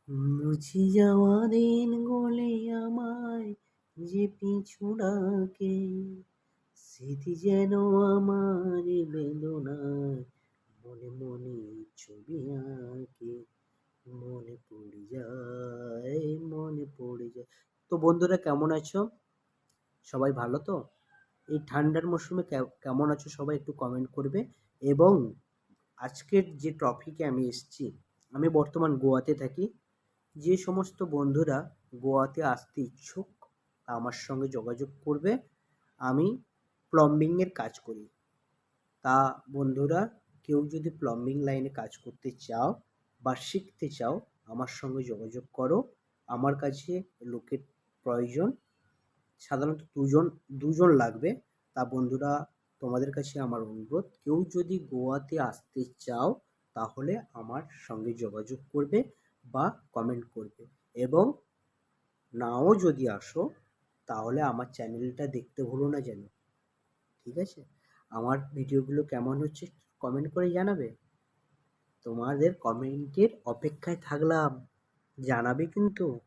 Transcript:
মুছে যাওয়া দিনগুলি আমায় যে পিছু ডাকে, স্মৃতি যেন আমার বেদনায় মনে মনে ছবি আঁকে, মনে পড়ে যায়, মনে পড়ে যায়। তো বন্ধুরা, কেমন আছো? সবাই ভালো তো? এই ঠান্ডার মরশুমে কেমন আছো সবাই একটু কমেন্ট করবে। এবং আজকের যে টপিকে আমি এসেছি, আমি বর্তমান গোয়াতে থাকি। যে সমস্ত বন্ধুরা গোয়াতে আসতে ইচ্ছুক তা আমার সঙ্গে যোগাযোগ করবে। আমি প্লাম্বিংয়ের কাজ করি। তা বন্ধুরা, কেউ যদি প্লাম্বিং লাইনে কাজ করতে চাও বা শিখতে চাও, আমার সঙ্গে যোগাযোগ করো। আমার কাছে লোকের প্রয়োজন, সাধারণত দুজন লাগবে। তা বন্ধুরা, তোমাদের কাছে আমার অনুরোধ, কেউ যদি গোয়াতে আসতে চাও তাহলে আমার সঙ্গে যোগাযোগ করবে বা কমেন্ট করবে। এবং নাও যদি আসো তাহলে আমার চ্যানেলটা দেখতে ভুলো না যেন। ঠিক আছে? আমার ভিডিওগুলো কেমন হচ্ছে কমেন্ট করে জানাবে। তোমাদের কমেন্টের অপেক্ষায় থাকলাম, জানাবে কিন্তু।